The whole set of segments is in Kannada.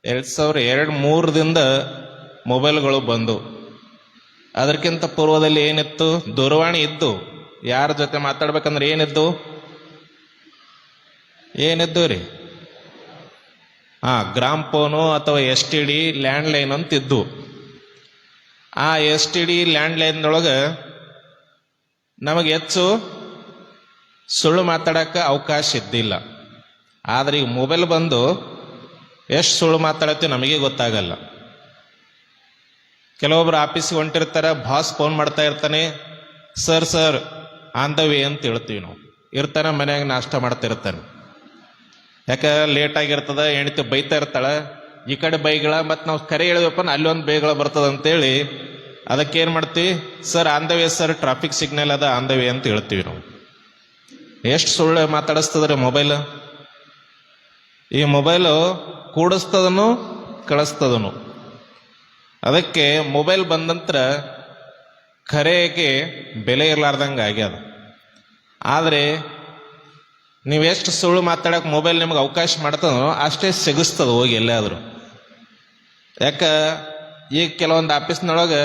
2002-3ದಿಂದ ಮೊಬೈಲ್ಗಳು ಬಂದು, ಅದಕ್ಕಿಂತ ಪೂರ್ವದಲ್ಲಿ ಏನಿತ್ತು? ದೂರವಾಣಿ ಇದ್ದು. ಯಾರ ಜೊತೆ ಮಾತಾಡ್ಬೇಕಂದ್ರೆ ಏನಿದ್ದು ರೀ? ಗ್ರಾಮ್ ಫೋನು ಅಥವಾ STD ಲ್ಯಾಂಡ್ಲೈನ್ ಅಂತ ಇದ್ದು. ಆ STD ಲ್ಯಾಂಡ್ಲೈನ್ದೊಳಗೆ ನಮಗೆ ಹೆಚ್ಚು ಸುಳ್ಳು ಮಾತಾಡಕ್ಕೆ ಅವಕಾಶ ಇದ್ದಿಲ್ಲ. ಆದ್ರೆ ಈಗ ಮೊಬೈಲ್ ಬಂದು ಎಷ್ಟು ಸುಳ್ಳು ಮಾತಾಡತ್ತೀವಿ ನಮಗೆ ಗೊತ್ತಾಗಲ್ಲ. ಕೆಲವೊಬ್ರು ಆಫೀಸ್ಗೆ ಹೊಂಟಿರ್ತಾರೆ, ಬಾಸ್ ಫೋನ್ ಮಾಡ್ತಾ ಇರ್ತಾನೆ, ಸರ್ ಆನ್ ದ ವೇ ಅಂತ ಹೇಳ್ತೀವಿ ನಾವು. ಇರ್ತಾನೆ ಮನ್ಯಾಗ ನಾಷ್ಟ ಮಾಡ್ತಿರ್ತಾನೆ. ಯಾಕೆ ಲೇಟ್ ಆಗಿರ್ತದ, ಹೆಂಡತಿ ಬೈತಾ ಇರ್ತಾಳೆ, ಈ ಕಡೆ ಬೈಗಳ, ಮತ್ತು ನಾವು ಕರೆ ಹೇಳಿದಪ್ಪ ಅಲ್ಲಿ ಒಂದು ಬೈಗಳ ಬರ್ತದ ಅಂತೇಳಿ ಅದಕ್ಕೇನು ಮಾಡ್ತೀವಿ? Sir on the way sir, traffic signal ಅದ, ಆನ್ ದ ವೇ ಅಂತ ಹೇಳ್ತೀವಿ ನಾವು. ಎಷ್ಟು ಸುಳ್ಳು ಮಾತಾಡಿಸ್ತದ್ರಿ ಮೊಬೈಲ್. ಈ ಮೊಬೈಲು ಕೂಡಿಸ್ತದನು ಕಳಿಸ್ತದನು. ಅದಕ್ಕೆ ಮೊಬೈಲ್ ಬಂದಂತ್ರ ಕರೆಗೆ ಬೆಲೆ ಇರಲಾರ್ದಂಗೆ ಆಗ್ಯದ. ಆದರೆ ನೀವೆಷ್ಟು ಸುಳ್ಳು ಮಾತಾಡಕ್ಕೆ ಮೊಬೈಲ್ ನಿಮ್ಗೆ ಅವಕಾಶ ಮಾಡ್ತದೋ ಅಷ್ಟೇ ಸಿಗಿಸ್ತದ ಹೋಗಿ ಎಲ್ಲಾದರೂ. ಯಾಕೆ ಈಗ ಕೆಲವೊಂದು ಆಫೀಸ್ನೊಳಗೆ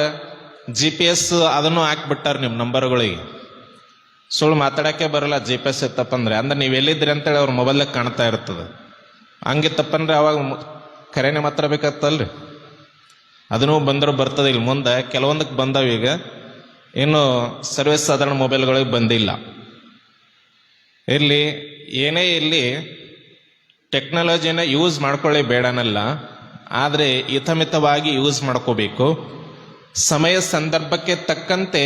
GPS ಅದನ್ನು ಹಾಕ್ಬಿಟ್ಟಾರ ನಿಮ್ಮ ನಂಬರ್ಗಳಿಗೆ. ಸುಳ್ಳು ಮಾತಾಡೋಕ್ಕೆ ಬರಲ್ಲ GPS ಇತ್ತಪ್ಪಂದ್ರೆ. ಅಂದ್ರೆ ನೀವು ಎಲ್ಲಿದ್ರಿ ಅಂತೇಳಿ ಅವ್ರ ಮೊಬೈಲ್ದಾಗ ಕಾಣ್ತಾ ಇರ್ತದೆ. ಹಂಗಿತ್ತಪ್ಪಂದ್ರೆ ಅವಾಗ ಕರೆನೇ ಮಾತ್ರ ಬೇಕಾಗ್ತಲ್ರಿ. ಅದನ್ನೂ ಬಂದರೂ ಬರ್ತದೆ ಇಲ್ಲಿ ಮುಂದೆ. ಕೆಲವೊಂದಕ್ಕೆ ಬಂದಾವ, ಈಗ ಇನ್ನು ಸರ್ವಿಸ್ ಸಾಧಾರಣ ಮೊಬೈಲ್ಗಳಿಗೆ ಬಂದಿಲ್ಲ. ಇರಲಿ, ಏನೇ ಇಲ್ಲಿ ಟೆಕ್ನಾಲಜಿನ ಯೂಸ್ ಮಾಡ್ಕೊಳ್ಳಿ ಬೇಡನಲ್ಲ, ಆದರೆ ಹಿತಮಿತವಾಗಿ ಯೂಸ್ ಮಾಡ್ಕೋಬೇಕು. ಸಮಯ ಸಂದರ್ಭಕ್ಕೆ ತಕ್ಕಂತೆ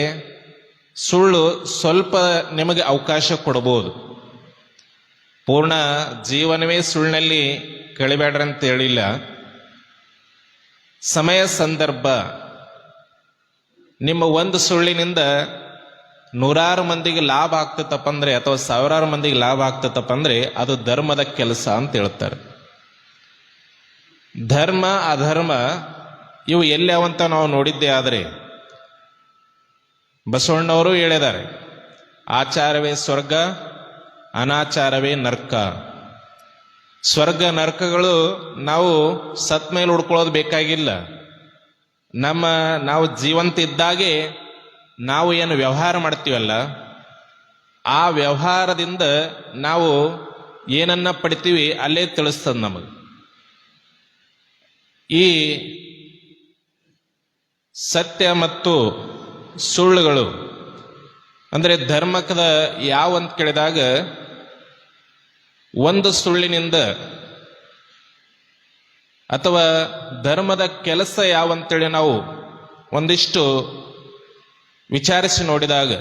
ಸುಳ್ಳು ಸ್ವಲ್ಪ ನಿಮಗೆ ಅವಕಾಶ ಕೊಡ್ಬೋದು. ಪೂರ್ಣ ಜೀವನವೇ ಸುಳ್ಳಿನಲ್ಲಿ ಕಳಿಬೇಡ್ರಿ ಅಂತ ಹೇಳಿಲ್ಲ. ಸಮಯ ಸಂದರ್ಭ, ನಿಮ್ಮ ಒಂದು ಸುಳ್ಳಿನಿಂದ ನೂರಾರು ಮಂದಿಗೆ ಲಾಭ ಆಗ್ತತಪ್ಪಂದ್ರೆ ಅಥವಾ ಸಾವಿರಾರು ಮಂದಿಗೆ ಲಾಭ ಆಗ್ತತಪ್ಪಂದ್ರೆ ಅದು ಧರ್ಮದ ಕೆಲಸ ಅಂತ ಹೇಳ್ತಾರೆ. ಧರ್ಮ ಅಧರ್ಮ ಇವು ಎಲ್ಲಿ ಅವಂತ ನಾವು ನೋಡಿದ್ದೇ. ಆದರೆ ಬಸವಣ್ಣವರು ಹೇಳಿದ್ದಾರೆ, ಆಚಾರವೇ ಸ್ವರ್ಗ, ಅನಾಚಾರವೇ ನರ್ಕ. ಸ್ವರ್ಗ ನರ್ಕಗಳು ನಾವು ಸತ್ ಮೇಲೆ ಹುಡ್ಕೊಳ್ಳೋದು ಬೇಕಾಗಿಲ್ಲ. ನಾವು ಜೀವಂತ ಇದ್ದಾಗೆ ನಾವು ಏನು ವ್ಯವಹಾರ ಮಾಡ್ತೀವಲ್ಲ, ಆ ವ್ಯವಹಾರದಿಂದ ನಾವು ಏನನ್ನ ಪಡಿತೀವಿ ಅಲ್ಲೇ ತಿಳಿಸ್ತದೆ ನಮಗೆ. ಈ ಸತ್ಯ ಮತ್ತು ಸುಳ್ಳುಗಳು ಅಂದರೆ ಧರ್ಮಕದ ಯಾವಂತ ಕೇಳಿದಾಗ, ಒಂದು ಸುಳ್ಳಿನಿಂದ ಅಥವಾ ಧರ್ಮದ ಕೆಲಸ ಯಾವಂತೇಳಿ ನಾವು ಒಂದಿಷ್ಟು ವಿಚಾರಿಸಿ ನೋಡಿದಾಗ,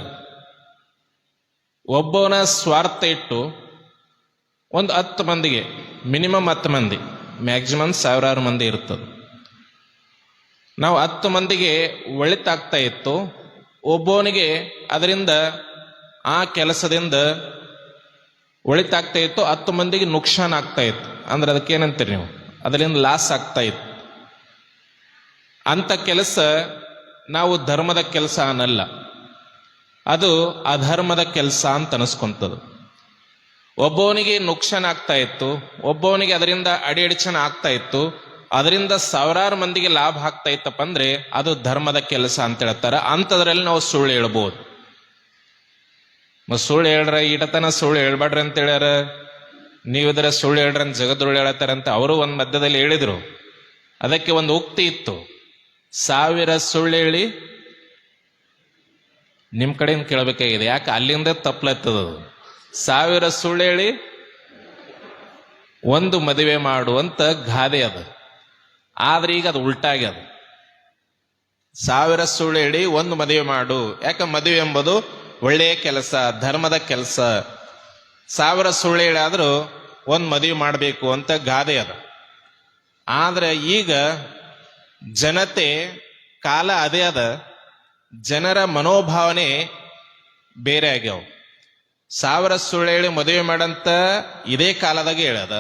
ಒಬ್ಬನ ಸ್ವಾರ್ಥ ಇಟ್ಟು ಒಂದು 10 ಮಂದಿಗೆ, ಮಿನಿಮಮ್ 10 ಮಂದಿ, ಮ್ಯಾಕ್ಸಿಮಮ್ ಸಾವಿರಾರು ಮಂದಿ ಇರ್ತದೆ. ನಾವು 10 ಮಂದಿಗೆ ಒಳಿತಾಗ್ತಾ ಇತ್ತು, ಒಬ್ಬವನಿಗೆ ಅದರಿಂದ ಆ ಕೆಲಸದಿಂದ ಒಳಿತಾಗ್ತಾ ಇತ್ತು, 10 ಮಂದಿಗೆ ನುಕ್ಸಾನ್ ಆಗ್ತಾ ಇತ್ತು. ಅಂದ್ರೆ ಅದಕ್ಕೇನಂತೀರಿ ನೀವು? ಅದರಿಂದ ಲಾಸ್ ಆಗ್ತಾ ಇತ್ತು. ಅಂತ ಕೆಲಸ ನಾವು ಧರ್ಮದ ಕೆಲಸ ಅನ್ನಲ್ಲ, ಅದು ಅಧರ್ಮದ ಕೆಲಸ ಅಂತ ಅನಿಸ್ಕೊಂತದ್ದು. ಒಬ್ಬವನಿಗೆ ನುಕ್ಸಾನ್ ಆಗ್ತಾ ಇತ್ತು, ಒಬ್ಬವನಿಗೆ ಅದರಿಂದ ಅಡಿಯಡಿಚನ ಆಗ್ತಾ ಇತ್ತು, ಅದರಿಂದ ಸಾವಿರಾರು ಮಂದಿಗೆ ಲಾಭ ಆಗ್ತಾ ಇತ್ತಪ್ಪ ಅಂದ್ರೆ ಅದು ಧರ್ಮದ ಕೆಲಸ ಅಂತ ಹೇಳ್ತಾರೆ. ಅಂಥದ್ರಲ್ಲಿ ನಾವು ಸುಳ್ಳು ಹೇಳ್ಬೋದು. ಸುಳ್ಳು ಹೇಳ್ರ, ಈಟತನ ಸುಳ್ಳು ಹೇಳ್ಬೇಡ್ರಿ ಅಂತ ಹೇಳ್ಯಾರ, ನೀವಿದ್ರೆ ಸುಳ್ಳು ಹೇಳ್ರಿ ಅಂತ ಜಗದ್ರುಳು ಹೇಳ್ತಾರಂತ ಅವರು ಒಂದು ಮಧ್ಯದಲ್ಲಿ ಹೇಳಿದ್ರು. ಅದಕ್ಕೆ ಒಂದು ಉಕ್ತಿ ಇತ್ತು, 1000 ಸುಳ್ಳು ಹೇಳಿ, ನಿಮ್ ಕಡೆಯಿಂದ ಕೇಳಬೇಕಾಗಿದೆ, ಯಾಕೆ ಅಲ್ಲಿಂದ ತಪ್ಪಲತ್ತದ. 1000 ಸುಳ್ಳು ಹೇಳಿ ಒಂದು ಮದುವೆ ಮಾಡುವಂತ ಗಾದೆ ಅದು. ಆದ್ರೆ ಈಗ ಅದು ಉಲ್ಟಾಗ್ಯದ. 1000 ಸುಳ್ಳು ಹೇಳಿ ಒಂದು ಮದುವೆ ಮಾಡು. ಯಾಕೆ ಮದುವೆ ಎಂಬುದು ಒಳ್ಳೆಯ ಕೆಲಸ, ಧರ್ಮದ ಕೆಲಸ. 1000 ಸುಳ್ಳು ಹೇಳಾದ್ರೂ ಒಂದು ಮದುವೆ ಮಾಡಬೇಕು ಅಂತ ಗಾದೆ ಅದ. ಆದ್ರೆ ಈಗ ಜನತೆ ಕಾಲ ಅದೇ ಅದ, ಜನರ ಮನೋಭಾವನೆ ಬೇರೆ ಆಗ್ಯಾವ. 1000 ಸುಳ್ಳು ಹೇಳಿ ಮದುವೆ ಮಾಡಂತ ಇದೇ ಕಾಲದಾಗ ಹೇಳದ,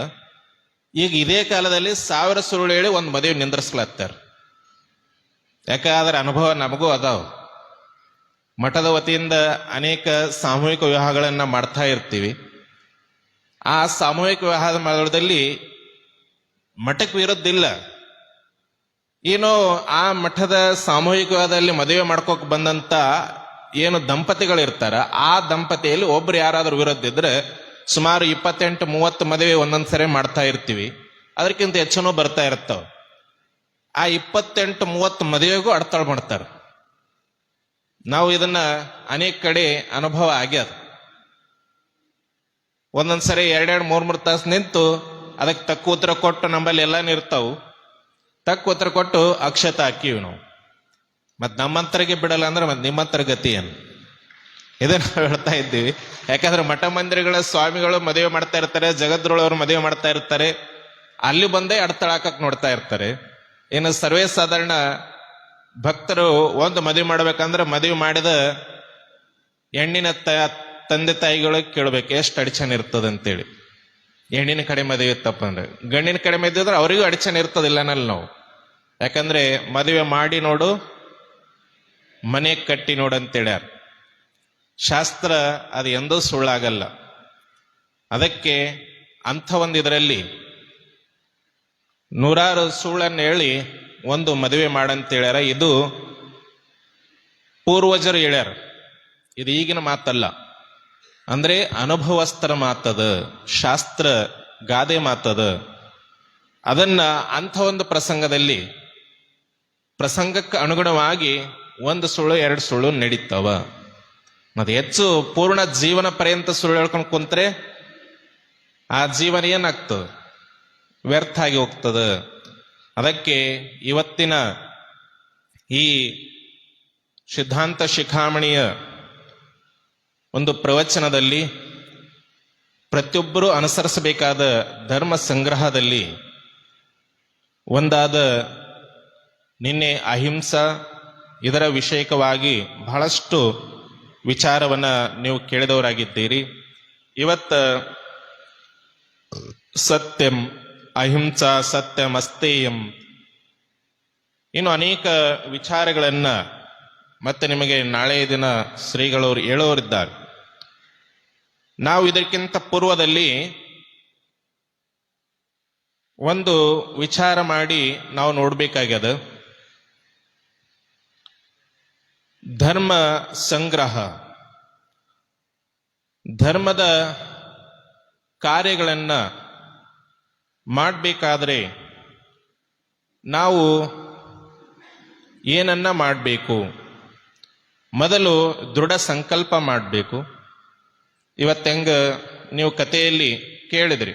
ಈಗ ಇದೇ ಕಾಲದಲ್ಲಿ 1000 ಸುಳ್ಳು ಹೇಳಿ ಒಂದು ಮದುವೆ ನಿಂದ್ರಿಸ್ಲತ್ತಾರ. ಯಾಕಾದ್ರೆ ಅನುಭವ ನಮಗೂ ಅದಾವ. ಮಠದ ವತಿಯಿಂದ ಅನೇಕ ಸಾಮೂಹಿಕ ವಿವಾಹಗಳನ್ನ ಮಾಡ್ತಾ ಇರ್ತೀವಿ. ಆ ಸಾಮೂಹಿಕ ವಿವಾಹದ ಮಾಡದಲ್ಲಿ ಮಠಕ್ಕೆ ವಿರುದ್ಧ ಇಲ್ಲ. ಏನು ಆ ಮಠದ ಸಾಮೂಹಿಕವಾದಲ್ಲಿ ಮದುವೆ ಮಾಡ್ಕೋಕ್ ಬಂದಂತ ಏನು ದಂಪತಿಗಳಿರ್ತಾರ, ಆ ದಂಪತಿಯಲ್ಲಿ ಒಬ್ರು ಯಾರಾದ್ರೂ ವಿರುದ್ಧ ಇದ್ರೆ ಸುಮಾರು 28-30 ಮದುವೆ ಒಂದೊಂದ್ಸರಿ ಮಾಡ್ತಾ ಇರ್ತೀವಿ. ಅದಕ್ಕಿಂತ ಹೆಚ್ಚು ಬರ್ತಾ ಇರ್ತಾವ. ಆ 28-30 ಮದುವೆಗೂ ಅಡ್ತಾಳ ಮಾಡ್ತಾರ. ನಾವು ಇದನ್ನ ಅನೇಕ ಕಡೆ ಅನುಭವ ಆಗ್ಯದ. ಒಂದೊಂದ್ಸರಿ 2-3 ತಾಸು ನಿಂತು ಅದಕ್ಕೆ ತಕ್ಕ ಉತ್ತರ ಕೊಟ್ಟು, ನಮ್ಮಲ್ಲಿ ಎಲ್ಲಾನು ಇರ್ತಾವು, ತಕ್ಕ ಉತ್ತರ ಕೊಟ್ಟು ಅಕ್ಷತ ಹಾಕಿವಿ ನಾವು. ಮತ್ ನಮ್ಮಂತರಿಗೆ ಬಿಡಲ್ಲ ಅಂದ್ರೆ ಮತ್ ನಿಮ್ಮಂತರ ಗತಿ ಏನು? ಇದನ್ನ ಹೇಳ್ತಾ ಇದ್ದೀವಿ. ಯಾಕಂದ್ರೆ ಮಠ ಮಂದಿರಗಳ ಸ್ವಾಮಿಗಳು ಮದುವೆ ಮಾಡ್ತಾ ಇರ್ತಾರೆ, ಜಗದ್ರೋಳವರು ಮದುವೆ ಮಾಡ್ತಾ ಇರ್ತಾರೆ, ಅಲ್ಲಿ ಬಂದೇ ಅಡ್ತಳಾಕಕ್ ನೋಡ್ತಾ ಇರ್ತಾರೆ. ಇನ್ನು ಸರ್ವೇ ಸಾಧಾರಣ ಭಕ್ತರು ಒಂದು ಮದುವೆ ಮಾಡ್ಬೇಕಂದ್ರೆ ಮದುವೆ ಮಾಡಿದ ಹೆಣ್ಣಿನ ತಂದೆ ತಾಯಿಗಳು ಕೇಳ್ಬೇಕು ಎಷ್ಟು ಅಡಚಣೆ ಇರ್ತದಂತೇಳಿ. ಹೆಣ್ಣಿನ ಕಡೆ ಮದುವೆ ಇತ್ತಪ್ಪಂದ್ರೆ, ಗಂಡಿನ ಕಡೆ ಮದುವೆ ಇದ್ರೆ ಅವರಿಗೂ ಅಡಚಣೆ ಇರ್ತದಿಲ್ಲ ನಾವು. ಯಾಕಂದ್ರೆ ಮದುವೆ ಮಾಡಿ ನೋಡು, ಮನೆ ಕಟ್ಟಿ ನೋಡು ಅಂತೇಳ್ಯಾರ. ಶಾಸ್ತ್ರ ಅದು ಎಂದೂ ಸುಳ್ಳಾಗಲ್ಲ. ಅದಕ್ಕೆ ಅಂಥ ಒಂದು ಇದರಲ್ಲಿ ನೂರಾರು ಸುಳ್ಳನ್ನು ಹೇಳಿ ಒಂದು ಮದುವೆ ಮಾಡಂತ ಹೇಳ್ಯಾರ. ಇದು ಪೂರ್ವಜರು ಹೇಳ್ಯಾರ, ಇದು ಈಗಿನ ಮಾತಲ್ಲ. ಅಂದ್ರೆ ಅನುಭವಸ್ಥರ ಮಾತದ, ಶಾಸ್ತ್ರ ಗಾದೆ ಮಾತದ. ಅದನ್ನ ಅಂಥ ಒಂದು ಪ್ರಸಂಗದಲ್ಲಿ ಪ್ರಸಂಗಕ್ಕೆ ಅನುಗುಣವಾಗಿ 1 ಸುಳ್ಳು 2 ಸುಳ್ಳು ನಡೀತಾವ. ಮತ್ತೆ ಹೆಚ್ಚು ಪೂರ್ಣ ಜೀವನ ಪರ್ಯಂತ ಸುಳ್ಳು ಹೇಳ್ಕೊಂಡು ಕುಂತ್ರೆ ಆ ಜೀವನ ಏನಾಗ್ತದೆ? ವ್ಯರ್ಥ ಆಗಿ ಹೋಗ್ತದ. ಅದಕ್ಕೆ ಇವತ್ತಿನ ಈ ಸಿದ್ಧಾಂತ ಶಿಖಾಮಣಿಯ ಒಂದು ಪ್ರವಚನದಲ್ಲಿ ಪ್ರತಿಯೊಬ್ಬರೂ ಅನುಸರಿಸಬೇಕಾದ ಧರ್ಮ ಸಂಗ್ರಹದಲ್ಲಿ ಒಂದಾದ ನಿನ್ನೆ ಅಹಿಂಸಾ, ಇದರ ವಿಷಯಕವಾಗಿ ಬಹಳಷ್ಟು ವಿಚಾರವನ್ನ ನೀವು ಕೇಳಿದವರಾಗಿದ್ದೀರಿ. ಇವತ್ತ ಸತ್ಯಂ ಅಹಿಂಸಾ ಸತ್ಯಮಸ್ತೇಯಂ, ಇನ್ನು ಅನೇಕ ವಿಚಾರಗಳನ್ನ ಮತ್ತೆ ನಿಮಗೆ ನಾಳೆಯ ದಿನ ಶ್ರೀಗಳವರು ಹೇಳೋರಿದ್ದಾರೆ. ನಾವು ಇದಕ್ಕಿಂತ ಪೂರ್ವದಲ್ಲಿ ಒಂದು ವಿಚಾರ ಮಾಡಿ ನಾವು ನೋಡ್ಬೇಕಾಗ್ಯದ. ಧರ್ಮ ಸಂಗ್ರಹ, ಧರ್ಮದ ಕಾರ್ಯಗಳನ್ನ ಮಾಡಬೇಕಾದ್ರೆ ನಾವು ಏನನ್ನ ಮಾಡಬೇಕು? ಮೊದಲು ದೃಢ ಸಂಕಲ್ಪ ಮಾಡಬೇಕು. ಇವತ್ತೆಂಗ ನೀವು ಕಥೆಯಲ್ಲಿ ಕೇಳಿದ್ರಿ,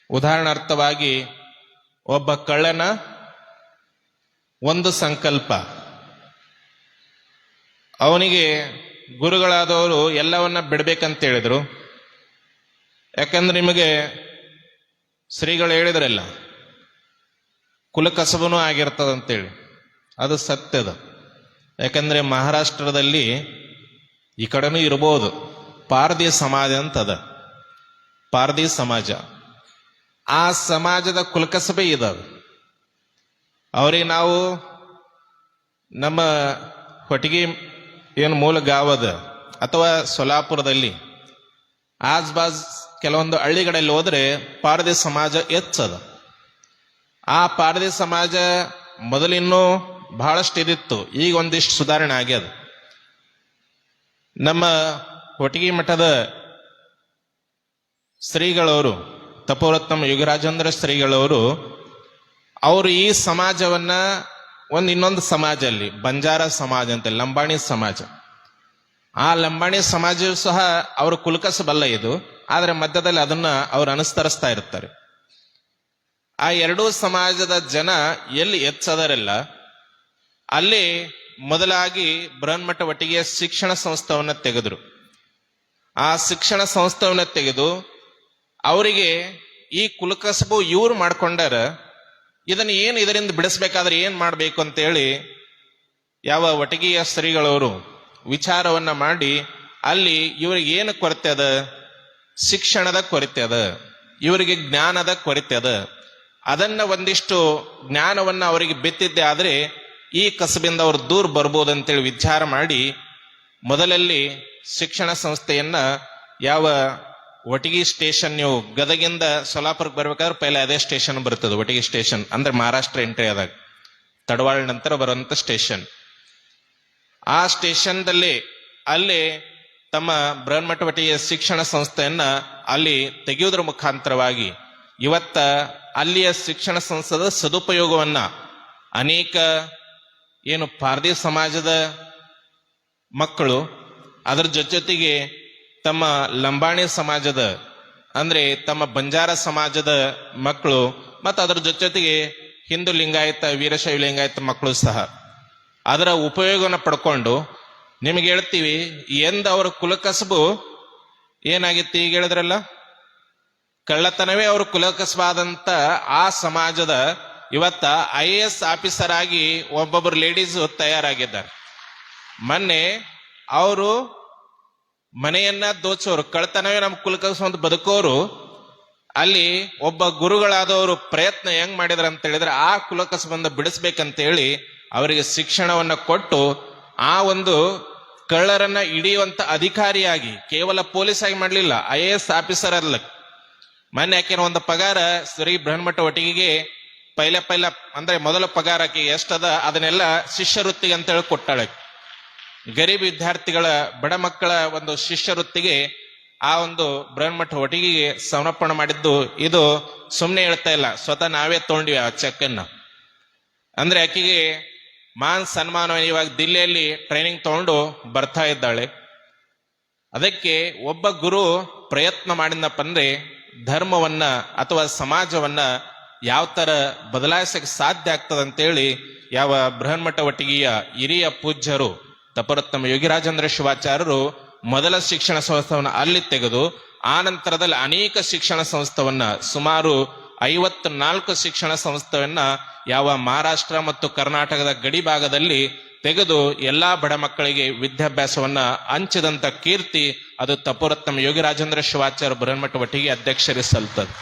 ಉದಾಹರಣಾರ್ಥವಾಗಿ ಒಬ್ಬ ಕಳ್ಳನ ಒಂದು ಸಂಕಲ್ಪ, ಅವನಿಗೆ ಗುರುಗಳಾದವರು ಎಲ್ಲವನ್ನ ಬಿಡ್ಬೇಕಂತ ಹೇಳಿದ್ರು. ಯಾಕಂದ್ರೆ ನಿಮಗೆ ಶ್ರೀಗಳು ಹೇಳಿದ್ರಲ್ಲ, ಕುಲಕಸಬನೂ ಆಗಿರ್ತದಂತೇಳಿ. ಅದು ಸತ್ಯದ. ಯಾಕಂದ್ರೆ ಮಹಾರಾಷ್ಟ್ರದಲ್ಲಿ ಈ ಕಡೆನೂ ಇರ್ಬೋದು ಪಾರ್ದಿ ಸಮಾಜ ಅಂತದ. ಪಾರ್ದಿ ಸಮಾಜ, ಆ ಸಮಾಜದ ಕುಲಕಸಬೆ ಇದಾವೆ. ಅವ್ರಿಗೆ ನಾವು ನಮ್ಮ ಹೊಟ್ಟಿಗೆ ಏನು ಮೂಲ ಗಾವದ ಅಥವಾ ಸೊಲಾಪುರದಲ್ಲಿ ಆಜ್ಬಾಜ್ ಕೆಲವೊಂದು ಹಳ್ಳಿಗಳಲ್ಲಿ ಹೋದ್ರೆ ಪಾರದಿ ಸಮಾಜ ಹೆಚ್ಚದ. ಆ ಪಾರದಿ ಸಮಾಜ ಮೊದಲಿನ್ನೂ ಬಹಳಷ್ಟು ಇದಿತ್ತು, ಈಗ ಒಂದಿಷ್ಟು ಸುಧಾರಣೆ ಆಗ್ಯದ. ನಮ್ಮ ಹೊಟ್ಟಿಗೆ ಮಠದ ಶ್ರೀಗಳವರು, ತಪೋರತ್ನಂ ಯುಗರಾಜೇಂದ್ರ ಶ್ರೀಗಳವರು, ಅವರು ಈ ಸಮಾಜವನ್ನ ಇನ್ನೊಂದು ಸಮಾಜ ಅಲ್ಲಿ ಬಂಜಾರ ಸಮಾಜ ಅಂತ, ಲಂಬಾಣಿ ಸಮಾಜ, ಆ ಲಂಬಾಣಿ ಸಮಾಜವೂ ಸಹ ಅವರು ಕುಲಕಸಬಲ್ಲ ಇದು, ಆದ್ರೆ ಮಧ್ಯದಲ್ಲಿ ಅದನ್ನ ಅವರು ಅನುಸರಿಸ್ತಾ ಇರ್ತಾರೆ. ಆ ಎರಡೂ ಸಮಾಜದ ಜನ ಎಲ್ಲಿ ಹೆಚ್ಚದರಲ್ಲ ಅಲ್ಲಿ ಮೊದಲಾಗಿ ಬೃಹನ್ಮಠ ಒಟ್ಟಿಗೆ ಶಿಕ್ಷಣ ಸಂಸ್ಥೆವನ್ನ ತೆಗೆದ್ರು. ಆ ಶಿಕ್ಷಣ ಸಂಸ್ಥೆವನ್ನ ತೆಗೆದು ಅವರಿಗೆ ಈ ಕುಲಕಸಬು ಇವ್ರು ಮಾಡ್ಕೊಂಡಾರ, ಇದನ್ನ ಏನು ಇದರಿಂದ ಬಿಡಿಸ್ಬೇಕಾದ್ರೆ ಏನ್ ಮಾಡ್ಬೇಕು ಅಂತೇಳಿ ಯಾವ ಒಟಗಿಯ ಶ್ರೀಗಳವರು ವಿಚಾರವನ್ನ ಮಾಡಿ, ಅಲ್ಲಿ ಇವ್ರಿಗೆ ಏನು ಕೊರತೆ ಅದ? ಶಿಕ್ಷಣದ ಕೊರತೆ ಅದ, ಇವರಿಗೆ ಜ್ಞಾನದ ಕೊರತೆ ಅದ. ಅದನ್ನ ಒಂದಿಷ್ಟು ಜ್ಞಾನವನ್ನ ಅವರಿಗೆ ಬಿತ್ತಿದ್ದೆ ಆದ್ರೆ ಈ ಕಸಬಿಂದ ಅವ್ರು ದೂರ ಬರ್ಬೋದಂತೇಳಿ ವಿಚಾರ ಮಾಡಿ ಮೊದಲಲ್ಲಿ ಶಿಕ್ಷಣ ಸಂಸ್ಥೆಯನ್ನ ಯಾವ ಒಟಗಿ ಸ್ಟೇಷನ್, ನೀವು ಗದಗಿಂದ ಸೊಲ್ಲಾಪುರಕ್ಕೆ ಬರ್ಬೇಕಾದ್ರೆ ಪೈಲೆ ಅದೇ ಸ್ಟೇಷನ್ ಬರ್ತದೆ, ಒಟಗಿ ಸ್ಟೇಷನ್ ಅಂದ್ರೆ ಮಹಾರಾಷ್ಟ್ರ ಎಂಟ್ರಿ ಆದಾಗ ತಡವಾಳ ನಂತರ ಬರುವಂತ ಸ್ಟೇಷನ್. ಆ ಸ್ಟೇಷನ್ದಲ್ಲಿ ಅಲ್ಲಿ ತಮ್ಮ ಬೃಹನ್ಮಠವಟಿಯ ಶಿಕ್ಷಣ ಸಂಸ್ಥೆಯನ್ನ ಅಲ್ಲಿ ತೆಗೆಯುವುದರ ಮುಖಾಂತರವಾಗಿ ಇವತ್ತ ಅಲ್ಲಿಯ ಶಿಕ್ಷಣ ಸಂಸ್ಥೆದ ಸದುಪಯೋಗವನ್ನ ಅನೇಕ ಏನು ಪಾರ್ದಿ ಸಮಾಜದ ಮಕ್ಕಳು, ಅದರ ಜೊತೆಗೆ ತಮ್ಮ ಲಂಬಾಣಿ ಸಮಾಜದ ಅಂದ್ರೆ ತಮ್ಮ ಬಂಜಾರ ಸಮಾಜದ ಮಕ್ಕಳು ಮತ್ತು ಅದರ ಜೊತೆಗೆ ಹಿಂದೂ ಲಿಂಗಾಯತ, ವೀರಶೈವ ಲಿಂಗಾಯತ ಮಕ್ಕಳು ಸಹ ಅದರ ಉಪಯೋಗವನ್ನು ಪಡ್ಕೊಂಡು ನಿಮಗೆ ಹೇಳ್ತೀವಿ ಎಂದ ಅವರ ಕುಲಕಸಬು ಏನಾಗಿತ್ತು, ಈಗ ಹೇಳಿದ್ರಲ್ಲ ಕಳ್ಳತನವೇ ಅವ್ರ ಕುಲಕಸಬಾದಂತ ಆ ಸಮಾಜದ ಇವತ್ತ IAS ಆಫೀಸರ್ ಆಗಿ ಒಬ್ಬೊಬ್ಬರು ಲೇಡೀಸ್ ತಯಾರಾಗಿದ್ದಾರೆ. ಮೊನ್ನೆ ಅವರು ಮನೆಯನ್ನ ದೋಚೋರು, ಕಳ್ಳತನವೇ ನಮ್ಮ ಕುಲಕಸಬು ಅಂತ ಬದುಕೋರು, ಅಲ್ಲಿ ಒಬ್ಬ ಗುರುಗಳಾದವರು ಪ್ರಯತ್ನ ಹೆಂಗ್ ಮಾಡಿದ್ರ ಅಂತ ಹೇಳಿದ್ರೆ ಆ ಕುಲಕಸಬಂದ ಬಿಡಿಸ್ಬೇಕಂತ ಹೇಳಿ ಅವರಿಗೆ ಶಿಕ್ಷಣವನ್ನ ಕೊಟ್ಟು ಆ ಒಂದು ಕಳ್ಳರನ್ನ ಹಿಡಿಯುವಂತ ಅಧಿಕಾರಿಯಾಗಿ, ಕೇವಲ ಪೊಲೀಸ್ ಆಗಿ ಮಾಡ್ಲಿಲ್ಲ, IAS ಆಫೀಸರ್ ಅಲ್ಲ. ಮೊನ್ನೆ ಯಾಕೆನ ಒಂದು ಪಗಾರ ಶ್ರೀ ಬೃಹನ್ಮಠ ಒಟ್ಟಿಗೆ ಪೈಲ ಅಂದ್ರೆ ಮೊದಲ ಪಗಾರಕ್ಕೆ ಎಷ್ಟದ ಅದನ್ನೆಲ್ಲ ಶಿಷ್ಯವೃತ್ತಿಗೆ ಅಂತ ಹೇಳಿ ಕೊಟ್ಟಾಳೆ. ಗರೀಬ್ ವಿದ್ಯಾರ್ಥಿಗಳ, ಬಡ ಮಕ್ಕಳ ಒಂದು ಶಿಷ್ಯವೃತ್ತಿಗೆ ಆ ಒಂದು ಬೃಹನ್ಮಠ ಒಟ್ಟಿಗೆ ಸಮರ್ಪಣೆ ಮಾಡಿದ್ದು. ಇದು ಸುಮ್ಮನೆ ಹೇಳ್ತಾ ಇಲ್ಲ, ಸ್ವತಃ ನಾವೇ ತಗೊಂಡ್ವಿ ಆ ಚೆಕ್ ಅನ್ನ. ಅಂದ್ರೆ ಆಕೆಗೆ ಮಾನ್ ಸನ್ಮಾನ ಇವಾಗ ದಿಲ್ಲಿಯಲ್ಲಿ ಟ್ರೈನಿಂಗ್ ತಗೊಂಡು ಬರ್ತಾ ಇದ್ದಾಳೆ. ಅದಕ್ಕೆ ಒಬ್ಬ ಗುರು ಪ್ರಯತ್ನ ಮಾಡಿದಪ್ಪ ಅಂದ್ರೆ ಧರ್ಮವನ್ನ ಅಥವಾ ಸಮಾಜವನ್ನ ಯಾವ ತರ ಬದಲಾಯಿಸಕ್ಕೆ ಸಾಧ್ಯ ಆಗ್ತದಂತೇಳಿ ಯಾವ ಬೃಹನ್ಮಠ ಒಟ್ಟಿಗೆಯ ಹಿರಿಯ ಪೂಜ್ಯರು ತಪರತ್ನಮ ಯೋಗಿರಾಜೇಂದ್ರ ಶಿವಾಚಾರ್ಯರು ಮೊದಲ ಶಿಕ್ಷಣ ಸಂಸ್ಥೆಯನ್ನು ಅಲ್ಲಿ ತೆಗೆದು ಆ ನಂತರದಲ್ಲಿ ಅನೇಕ ಶಿಕ್ಷಣ ಸಂಸ್ಥೆವನ್ನ, ಸುಮಾರು 54 ಶಿಕ್ಷಣ ಸಂಸ್ಥೆಯನ್ನ ಯಾವ ಮಹಾರಾಷ್ಟ್ರ ಮತ್ತು ಕರ್ನಾಟಕದ ಗಡಿ ಭಾಗದಲ್ಲಿ ತೆಗೆದು ಎಲ್ಲಾ ಬಡ ಮಕ್ಕಳಿಗೆ ವಿದ್ಯಾಭ್ಯಾಸವನ್ನ ಹಂಚಿದಂತ ಕೀರ್ತಿ ಅದು ತಪೋರತ್ನಮ ಯೋಗಿರಾಜೇಂದ್ರ ಶಿವಾಚಾರ್ಯ ಬೃಹನ್ಮಠ ಒಟ್ಟಿಗೆ ಅಧ್ಯಕ್ಷರಿಗೆ ಸಲ್ತದೆ.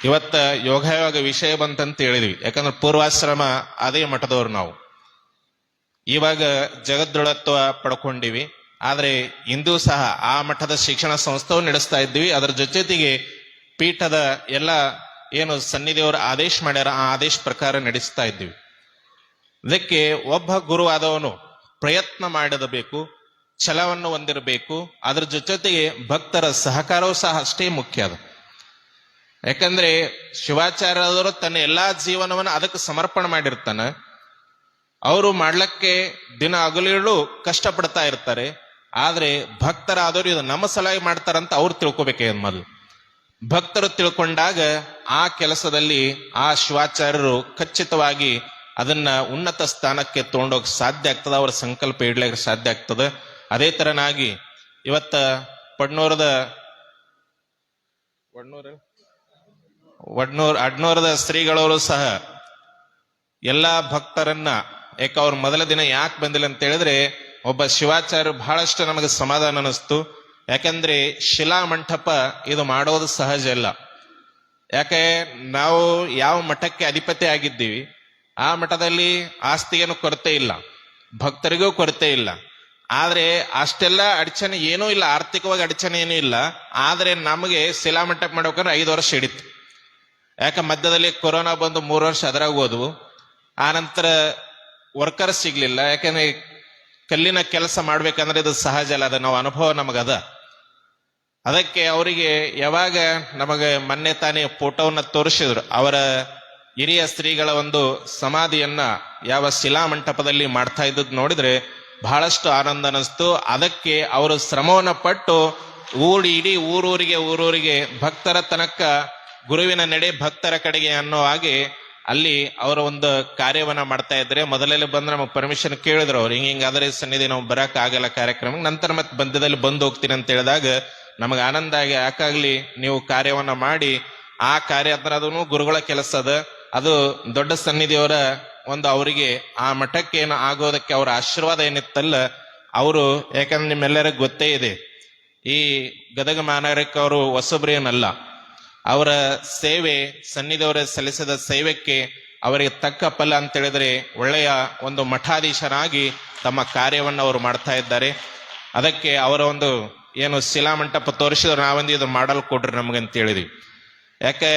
ಇವತ್ತ ಯೋಗಾಯೋಗ ವಿಷಯ ಬಂತಂತ ಹೇಳಿದ್ವಿ, ಯಾಕಂದ್ರೆ ಪೂರ್ವಾಶ್ರಮ ಅದೇ ಮಠದವ್ರು ನಾವು. ಇವಾಗ ಜಗದ್ದುಳತ್ವ ಪಡ್ಕೊಂಡಿವಿ, ಆದ್ರೆ ಇಂದು ಸಹ ಆ ಮಠದ ಶಿಕ್ಷಣ ಸಂಸ್ಥೆವು ನಡೆಸ್ತಾ ಇದ್ವಿ. ಅದರ ಜೊತೆಗೆ ಪೀಠದ ಎಲ್ಲ ಏನು ಸನ್ನಿಧಿಯವರು ಆದೇಶ ಮಾಡ್ಯಾರ ಆ ಆದೇಶ ಪ್ರಕಾರ ನಡೆಸ್ತಾ ಇದ್ವಿ. ಅದಕ್ಕೆ ಒಬ್ಬ ಗುರು ಆದವನು ಪ್ರಯತ್ನ ಮಾಡಬೇಕು, ಛಲವನ್ನು ಹೊಂದಿರಬೇಕು. ಅದ್ರ ಜೊತೆಗೆ ಭಕ್ತರ ಸಹಕಾರವೂ ಸಹ ಅಷ್ಟೇ ಮುಖ್ಯ ಅದು. ಯಾಕಂದ್ರೆ ಶಿವಾಚಾರ್ಯರು ತನ್ನ ಎಲ್ಲಾ ಜೀವನವನ್ನು ಅದಕ್ಕೆ ಸಮರ್ಪಣೆ ಮಾಡಿರ್ತಾನ. ಅವರು ಮಾಡ್ಲಕ್ಕೆ ದಿನ ಹಗಲಿರುಳು ಕಷ್ಟಪಡ್ತಾ ಇರ್ತಾರೆ. ಆದ್ರೆ ಭಕ್ತರಾದವರು ಇದು ನಮ್ಮ ಸಲುವಾಗಿ ಮಾಡ್ತಾರಂತ ಅವ್ರು ತಿಳ್ಕೊಬೇಕೆ. ಮೊದಲು ಭಕ್ತರು ತಿಳ್ಕೊಂಡಾಗ ಆ ಕೆಲಸದಲ್ಲಿ ಆ ಶಿವಾಚಾರ್ಯರು ಖಚಿತವಾಗಿ ಅದನ್ನ ಉನ್ನತ ಸ್ಥಾನಕ್ಕೆ ತಗೊಂಡೋಗಿ ಸಾಧ್ಯ ಆಗ್ತದ, ಅವರ ಸಂಕಲ್ಪ ಇಡ್ಲಿಕ್ಕೆ ಸಾಧ್ಯ ಆಗ್ತದೆ. ಅದೇ ತರನಾಗಿ ಇವತ್ತ ಅಡ್ನೂರದ ಶ್ರೀಗಳವರು ಸಹ ಎಲ್ಲಾ ಭಕ್ತರನ್ನ, ಯಾಕೆ ಅವ್ರ ಮೊದಲ ದಿನ ಯಾಕೆ ಬಂದಿಲ್ಲ ಅಂತ ಹೇಳಿದ್ರೆ ಒಬ್ಬ ಶಿವಾಚಾರ್ಯರು ಬಹಳಷ್ಟು ನಮಗೆ ಸಮಾಧಾನ ಅನಿಸ್ತು. ಯಾಕಂದ್ರೆ ಶಿಲಾ ಮಂಟಪ ಇದು ಮಾಡೋದು ಸಹಜ ಇಲ್ಲ. ಯಾಕೆ ನಾವು ಯಾವ ಮಠಕ್ಕೆ ಅಧಿಪತಿ ಆಗಿದ್ದೀವಿ ಆ ಮಠದಲ್ಲಿ ಆಸ್ತಿಗೇನು ಕೊರತೆ ಇಲ್ಲ, ಭಕ್ತರಿಗೂ ಕೊರತೆ ಇಲ್ಲ. ಆದ್ರೆ ಅಷ್ಟೆಲ್ಲ ಅಡಚಣೆ ಏನೂ ಇಲ್ಲ, ಆರ್ಥಿಕವಾಗಿ ಅಡಚಣೆ ಏನೂ ಇಲ್ಲ. ಆದ್ರೆ ನಮಗೆ ಶಿಲಾ ಮಂಟಪ ಮಾಡ್ಬೇಕಂದ್ರೆ 5 ವರ್ಷ ಹಿಡಿತು. ಯಾಕೆ ಮಧ್ಯದಲ್ಲಿ ಕೊರೋನಾ ಬಂದು 3 ವರ್ಷ ಅದರಾಗ ಹೋದ್ವು. ಆ ನಂತರ ವರ್ಕರ್ ಸಿಗ್ಲಿಲ್ಲ. ಯಾಕಂದ್ರೆ ಕಲ್ಲಿನ ಕೆಲಸ ಮಾಡ್ಬೇಕಂದ್ರೆ ಇದು ಸಹಜ ಅಲ್ಲ, ಅದು ನಾವು ಅನುಭವ ನಮಗದ. ಅದಕ್ಕೆ ಅವರಿಗೆ ಯಾವಾಗ ನಮಗೆ ಮೊನ್ನೆ ತಾನೇ ಫೋಟೋವನ್ನ ತೋರಿಸಿದ್ರು, ಅವರ ಹಿರಿಯ ಶ್ರೀಗಳ ಒಂದು ಸಮಾಧಿಯನ್ನ ಯಾವ ಶಿಲಾ ಮಂಟಪದಲ್ಲಿ ಮಾಡ್ತಾ ಇದ್ದದ್ ನೋಡಿದ್ರೆ ಬಹಳಷ್ಟು ಆನಂದ ಅನಿಸ್ತು. ಅದಕ್ಕೆ ಅವರು ಶ್ರಮವನ್ನ ಪಟ್ಟು ಇಡೀ ಊರೂರಿಗೆ ಭಕ್ತರ ತನಕ ಗುರುವಿನ ನಡೆ ಭಕ್ತರ ಕಡೆಗೆ ಅನ್ನೋ ಹಾಗೆ ಅಲ್ಲಿ ಅವರ ಒಂದು ಕಾರ್ಯವನ್ನ ಮಾಡ್ತಾ ಇದ್ರೆ. ಮೊದಲಲ್ಲಿ ಬಂದ್ರೆ ನಮಗೆ ಪರ್ಮಿಷನ್ ಕೇಳಿದ್ರು ಅವ್ರು, ಹಿಂಗಾದ್ರೆ ಸನ್ನಿಧಿ ನಾವು ಬರಕ್ ಆಗಲ್ಲ ಕಾರ್ಯಕ್ರಮ, ನಂತರ ಮತ್ತೆ ಬಂದ್ಯದಲ್ಲಿ ಬಂದು ಹೋಗ್ತೀನಿ ಅಂತ ಹೇಳಿದಾಗ ನಮಗೆ ಆನಂದ ಆಗಿ, ಯಾಕಾಗ್ಲಿ ನೀವು ಕಾರ್ಯವನ್ನ ಮಾಡಿ ಆ ಕಾರ್ಯ ಅಂದ್ರೆ ಅದನ್ನು ಗುರುಗಳ ಕೆಲಸ ಅದ, ಅದು ದೊಡ್ಡ ಸನ್ನಿಧಿಯವರ ಒಂದು ಅವರಿಗೆ ಆ ಮಠಕ್ಕೆ ಏನು ಆಗೋದಕ್ಕೆ ಅವರ ಆಶೀರ್ವಾದ ಏನಿತ್ತಲ್ಲ ಅವರು, ಯಾಕಂದ್ರೆ ನಿಮ್ಮೆಲ್ಲರಿಗೂ ಗೊತ್ತೇ ಇದೆ ಈ ಗದಗ ಮಹಾನಗರಕ್ಕೆ ಅವರು ಹೊಸಬ್ರೇನಲ್ಲ. ಅವರ ಸೇವೆ, ಸನ್ನಿಧಿಯವರ ಸಲ್ಲಿಸಿದ ಸೇವೆಕ್ಕೆ ಅವರಿಗೆ ತಕ್ಕ ಫಲ ಅಂತ ಹೇಳಿದ್ರೆ ಒಳ್ಳೆಯ ಒಂದು ಮಠಾಧೀಶರಾಗಿ ತಮ್ಮ ಕಾರ್ಯವನ್ನು ಅವರು ಮಾಡ್ತಾ ಇದ್ದಾರೆ. ಅದಕ್ಕೆ ಅವರ ಒಂದು ಏನು ಶಿಲಾ ಮಂಟಪ ತೋರಿಸಿದ್ರು, ನಾವೊಂದು ಇದು ಮಾಡಲ್ ಕೊಡ್ರಿ ನಮ್ಗಂತ ಹೇಳಿದ್ವಿ. ಯಾಕೆ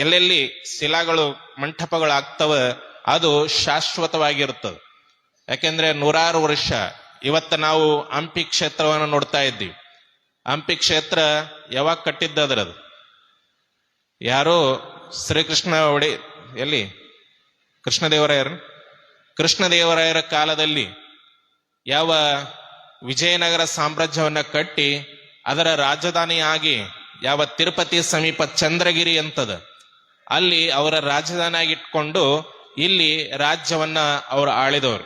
ಎಲ್ಲೆಲ್ಲಿ ಶಿಲಾಗಳು ಮಂಟಪಗಳು ಆಗ್ತವ ಅದು ಶಾಶ್ವತವಾಗಿರ್ತದೆ. ಯಾಕೆಂದ್ರೆ ನೂರಾರು ವರ್ಷ ಇವತ್ತು ನಾವು ಹಂಪಿ ಕ್ಷೇತ್ರವನ್ನು ನೋಡ್ತಾ ಇದ್ದೀವಿ. ಹಂಪಿ ಕ್ಷೇತ್ರ ಯಾವಾಗ ಕಟ್ಟಿದ್ದದ್ರದು? ಯಾರೋ ಶ್ರೀಕೃಷ್ಣ ಎಲ್ಲಿ ಕೃಷ್ಣದೇವರಾಯರ ಕಾಲದಲ್ಲಿ ಯಾವ ವಿಜಯನಗರ ಸಾಮ್ರಾಜ್ಯವನ್ನ ಕಟ್ಟಿ ಅದರ ರಾಜಧಾನಿಯಾಗಿ ಯಾವ ತಿರುಪತಿ ಸಮೀಪ ಚಂದ್ರಗಿರಿ ಅಂತದ, ಅಲ್ಲಿ ಅವರ ರಾಜಧಾನಿಯಾಗಿ ಇಟ್ಕೊಂಡು ಇಲ್ಲಿ ರಾಜ್ಯವನ್ನ ಅವರು ಆಳಿದವರು.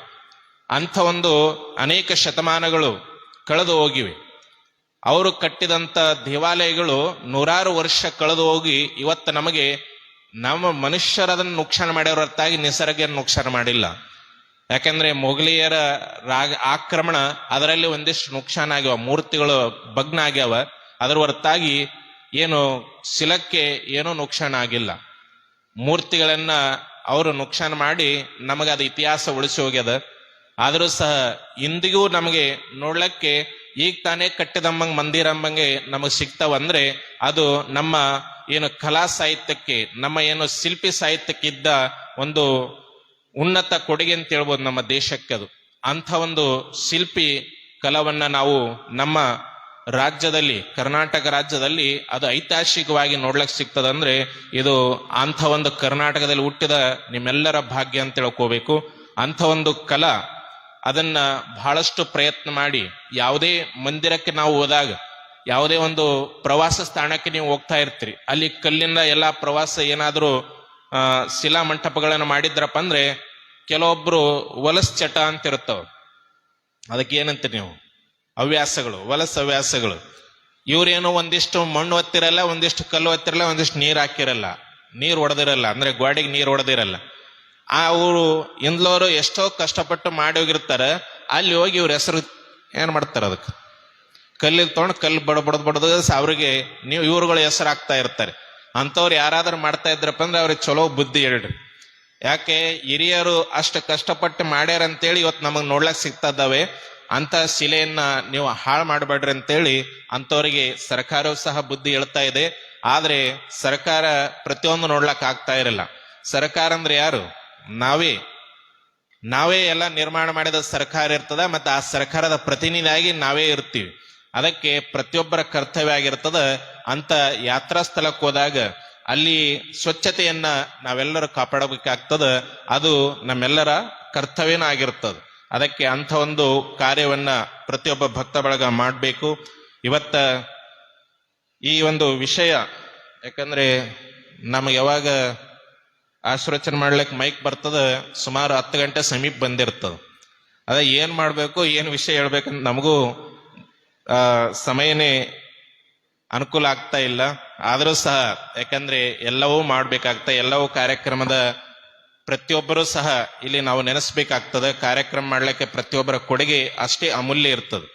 ಅಂಥ ಒಂದು ಅನೇಕ ಶತಮಾನಗಳು ಕಳೆದು ಹೋಗಿವೆ. ಅವರು ಕಟ್ಟಿದಂಥ ದೇವಾಲಯಗಳು ನೂರಾರು ವರ್ಷ ಕಳೆದು ಹೋಗಿ ಇವತ್ತು ನಮಗೆ ನಮ್ಮ ಮನುಷ್ಯರದನ್ನು ನುಕ್ಸಾನ ಮಾಡ್ಯವ್ರ ಹೊರತಾಗಿ ನಿಸರ್ಗ ನುಕ್ಸಾನ ಮಾಡಿಲ್ಲ. ಯಾಕೆಂದ್ರೆ ಮೊಘಲಿಯರ ಆಕ್ರಮಣ ಅದರಲ್ಲಿ ಒಂದಿಷ್ಟು ನುಕ್ಸಾನ ಆಗ್ಯಾವ, ಮೂರ್ತಿಗಳು ಭಗ್ನ ಆಗ್ಯಾವ. ಅದರ ಹೊರತಾಗಿ ಏನು ಶಿಲಕ್ಕೆ ಏನೂ ನುಕ್ಸಾನ ಆಗಿಲ್ಲ. ಮೂರ್ತಿಗಳನ್ನ ಅವರು ನುಕ್ಸಾನ ಮಾಡಿ ನಮಗೆ ಅದು ಇತಿಹಾಸ ಉಳಿಸಿ ಹೋಗ್ಯದ. ಆದರೂ ಸಹ ಇಂದಿಗೂ ನಮಗೆ ನೋಡ್ಲಿಕ್ಕೆ ಈಗ ತಾನೇ ಕಟ್ಟಿದಂಬಂಗೆ ಮಂದಿರಂಬಂಗೆ ನಮಗೆ ಸಿಗ್ತಾವಂದ್ರೆ ಅದು ನಮ್ಮ ಏನು ಕಲಾ ಸಾಹಿತ್ಯಕ್ಕೆ, ನಮ್ಮ ಏನು ಶಿಲ್ಪಿ ಸಾಹಿತ್ಯಕ್ಕಿದ್ದ ಒಂದು ಉನ್ನತ ಕೊಡುಗೆ ಅಂತ ಹೇಳ್ಬೋದು ನಮ್ಮ ದೇಶಕ್ಕೆ. ಅದು ಅಂಥ ಒಂದು ಶಿಲ್ಪಿ ಕಲಾವನ್ನ ನಾವು ನಮ್ಮ ರಾಜ್ಯದಲ್ಲಿ, ಕರ್ನಾಟಕ ರಾಜ್ಯದಲ್ಲಿ ಅದು ಐತಿಹಾಸಿಕವಾಗಿ ನೋಡ್ಲಿಕ್ಕೆ ಸಿಗ್ತದಂದ್ರೆ ಇದು ಅಂಥ ಒಂದು ಕರ್ನಾಟಕದಲ್ಲಿ ಹುಟ್ಟಿದ ನಿಮ್ಮೆಲ್ಲರ ಭಾಗ್ಯ ಅಂತ ತಿಳ್ಕೋಬೇಕು. ಅಂಥ ಒಂದು ಕಲಾ ಅದನ್ನ ಬಹಳಷ್ಟು ಪ್ರಯತ್ನ ಮಾಡಿ, ಯಾವುದೇ ಮಂದಿರಕ್ಕೆ ನಾವು ಹೋದಾಗ, ಯಾವುದೇ ಒಂದು ಪ್ರವಾಸ ಸ್ಥಾನಕ್ಕೆ ನೀವು ಹೋಗ್ತಾ ಇರ್ತೀರಿ, ಅಲ್ಲಿ ಕಲ್ಲಿಂದ ಎಲ್ಲಾ ಪ್ರವಾಸ ಏನಾದರೂ ಶಿಲಾ ಮಂಟಪಗಳನ್ನು ಮಾಡಿದ್ರಪ್ಪ ಅಂದ್ರೆ ಕೆಲವೊಬ್ರು ವಲಸ್ ಚಟ ಅಂತ ಇರ್ತಾವ. ಅದಕ್ಕೆ ಏನಂತ ನೀವು ಹವ್ಯಾಸಗಳು, ವಲಸ ಹವ್ಯಾಸಗಳು. ಇವ್ರೇನು ಒಂದಿಷ್ಟು ಮಣ್ಣು ಒತ್ತಿರಲ್ಲ, ಒಂದಿಷ್ಟು ಕಲ್ಲು ಒತ್ತಿರಲ್ಲ, ಒಂದಿಷ್ಟು ನೀರು ಹಾಕಿರಲ್ಲ, ನೀರು ಹೊಡೆದಿರಲ್ಲ, ಅಂದ್ರೆ ಗೋಡೆಗೆ ನೀರು ಹೊಡೆದಿರಲ್ಲ. ಅವರು ಇಂದ್ಲವರು ಎಷ್ಟೋ ಕಷ್ಟಪಟ್ಟು ಮಾಡಿ ಹೋಗಿರ್ತಾರೆ. ಅಲ್ಲಿ ಹೋಗಿ ಇವ್ರ ಹೆಸರು ಏನ್ ಮಾಡ್ತಾರೆ, ಅದಕ್ಕೆ ಕಲ್ಲಿಗೆ ತೊಗೊಂಡು ಕಲ್ಲು ಬಡದು ಅವ್ರಿಗೆ ನೀವು ಇವ್ರುಗಳ ಹೆಸರು ಆಗ್ತಾ ಇರ್ತಾರೆ. ಅಂಥವ್ರು ಯಾರಾದ್ರೂ ಮಾಡ್ತಾ ಇದ್ರಪ್ಪ ಅಂದ್ರೆ ಅವ್ರಿಗೆ ಚಲೋ ಬುದ್ಧಿ ಹೇಳ್ರಿ. ಯಾಕೆ ಹಿರಿಯರು ಅಷ್ಟು ಕಷ್ಟಪಟ್ಟು ಮಾಡ್ಯಾರ ಅಂತೇಳಿ ಇವತ್ತು ನಮಗ್ ನೋಡ್ಲಕ್ ಸಿಗ್ತಾ ಇದ್ದಾವೆ. ಅಂತ ಶಿಲೆಯನ್ನ ನೀವು ಹಾಳು ಮಾಡಬೇಡ್ರಿ ಅಂತೇಳಿ ಅಂಥವ್ರಿಗೆ ಸರ್ಕಾರವು ಸಹ ಬುದ್ಧಿ ಹೇಳ್ತಾ ಇದೆ. ಆದ್ರೆ ಸರ್ಕಾರ ಪ್ರತಿಯೊಂದು ನೋಡ್ಲಕ್ ಆಗ್ತಾ ಇರಲ್ಲ. ಸರ್ಕಾರ ಅಂದ್ರೆ ಯಾರು? ನಾವೇ ಎಲ್ಲ ನಿರ್ಮಾಣ ಮಾಡಿದ ಸರ್ಕಾರ ಇರ್ತದ, ಮತ್ತೆ ಆ ಸರ್ಕಾರದ ಪ್ರತಿನಿಧಿಯಾಗಿ ನಾವೇ ಇರ್ತೀವಿ. ಅದಕ್ಕೆ ಪ್ರತಿಯೊಬ್ಬರ ಕರ್ತವ್ಯ ಆಗಿರ್ತದ. ಅಂತ ಯಾತ್ರಾ ಸ್ಥಳಕ್ಕೆ ಹೋದಾಗ ಅಲ್ಲಿ ಸ್ವಚ್ಛತೆಯನ್ನ ನಾವೆಲ್ಲರೂ ಕಾಪಾಡಬೇಕಾಗ್ತದ. ಅದು ನಮ್ಮೆಲ್ಲರ ಕರ್ತವ್ಯನ ಆಗಿರ್ತದ. ಅದಕ್ಕೆ ಅಂಥ ಒಂದು ಕಾರ್ಯವನ್ನ ಪ್ರತಿಯೊಬ್ಬ ಭಕ್ತ ಬಳಗ ಮಾಡಬೇಕು. ಇವತ್ತ ಈ ಒಂದು ವಿಷಯ, ಯಾಕಂದ್ರೆ ನಮಗೆ ಯಾವಾಗ ಆಶೀರ್ವಚನೆ ಮಾಡ್ಲಿಕ್ಕೆ ಮೈಕ್ ಬರ್ತದ ಸುಮಾರು 10 ಗಂಟೆ ಸಮೀಪ ಬಂದಿರ್ತದ. ಅದ ಏನ್ ಮಾಡ್ಬೇಕು, ಏನ್ ವಿಷಯ ಹೇಳ್ಬೇಕಂತ ನಮಗೂ ಸಮಯನೇ ಅನುಕೂಲ ಆಗ್ತಾ ಇಲ್ಲ. ಆದರೂ ಸಹ ಯಾಕಂದ್ರೆ ಎಲ್ಲವೂ ಮಾಡ್ಬೇಕಾಗ್ತದೆ. ಎಲ್ಲವೂ ಕಾರ್ಯಕ್ರಮದ ಪ್ರತಿಯೊಬ್ಬರೂ ಸಹ ಇಲ್ಲಿ ನಾವು ನೆನೆಸ್ಬೇಕಾಗ್ತದೆ. ಕಾರ್ಯಕ್ರಮ ಮಾಡ್ಲಿಕ್ಕೆ ಪ್ರತಿಯೊಬ್ಬರ ಕೊಡುಗೆ ಅಷ್ಟೇ ಅಮೂಲ್ಯ ಇರ್ತದೆ.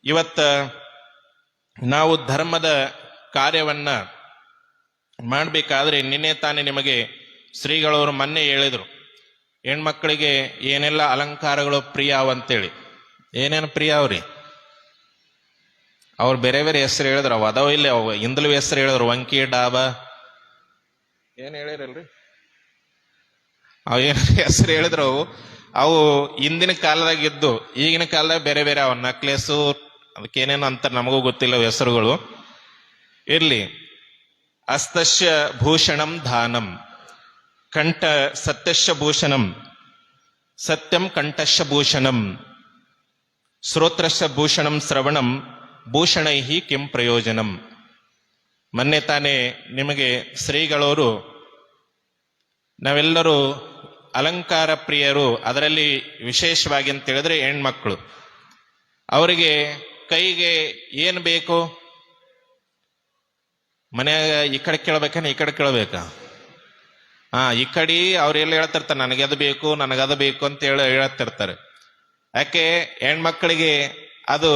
ಇವತ್ತ ನಾವು ಧರ್ಮದ ಕಾರ್ಯವನ್ನ ಮಾಡ್ಬೇಕಾದ್ರೆ ನಿನ್ನೆ ತಾನೇ ನಿಮಗೆ ಶ್ರೀಗಳವರು ಮೊನ್ನೆ ಹೇಳಿದ್ರು, ಹೆಣ್ಮಕ್ಳಿಗೆ ಏನೆಲ್ಲ ಅಲಂಕಾರಗಳು ಪ್ರಿಯ ಅಂತೇಳಿ. ಏನೇನು ಪ್ರಿಯ ಅವ್ರಿ? ಅವ್ರು ಬೇರೆ ಬೇರೆ ಹೆಸರು ಹೇಳಿದ್ರು. ಅವು ಅದಾವ ಇಲ್ಲಿ, ಅವು ಇಂದಲು ಹೆಸರು ಹೇಳಿದ್ರು, ವಂಕಿ ಡಾಬ ಏನ್ ಹೇಳಿರಲ್ರಿ, ಅವು ಏನ್ ಹೆಸರು ಹೇಳಿದ್ರು. ಅವು ಹಿಂದಿನ ಕಾಲದಾಗ ಇದ್ದು, ಈಗಿನ ಕಾಲದಾಗ ಬೇರೆ ಬೇರೆ ಅವ ನಕ್ಲೇಸು, ಅದಕ್ಕೇನೇನು ಅಂತ ನಮಗೂ ಗೊತ್ತಿಲ್ಲ ಹೆಸರುಗಳು. ಇರ್ಲಿ. ಹಸ್ತಸ್ಯ ಭೂಷಣಂ ದಾನಂ, ಕಂಠ ಸತ್ಯಸ್ಯ ಭೂಷಣಂ, ಸತ್ಯಂ ಕಂಠಸ್ಯ ಭೂಷಣಂ, ಶ್ರೋತ್ರಸ್ಯ ಭೂಷಣಂ ಶ್ರವಣಂ, ಭೂಷಣೈಹಿ ಕಿಂ ಪ್ರಯೋಜನಂ. ಮೊನ್ನೆ ತಾನೇ ನಿಮಗೆ ಶ್ರೀಗಳವರು ನಾವೆಲ್ಲರೂ ಅಲಂಕಾರ ಪ್ರಿಯರು, ಅದರಲ್ಲಿ ವಿಶೇಷವಾಗಿ ಅಂತ ಹೇಳಿದ್ರೆ ಹೆಣ್ಮಕ್ಳು. ಅವರಿಗೆ ಕೈಗೆ ಏನ್ ಬೇಕು? ಮನ್ಯಾಗ ಈ ಕಡೆ ಕೇಳ್ಬೇಕೇನ ಈ ಕಡೆ ಕೇಳ್ಬೇಕಾ? ಈ ಕಡೆ ಅವ್ರು ಎಲ್ಲ ಹೇಳ್ತಿರ್ತಾರೆ, ನನಗದು ಬೇಕು ನನಗದು ಬೇಕು ಅಂತ ಹೇಳತ್ತಿರ್ತಾರೆ. ಯಾಕೆ? ಹೆಣ್ಮಕ್ಳಿಗೆ ಅದು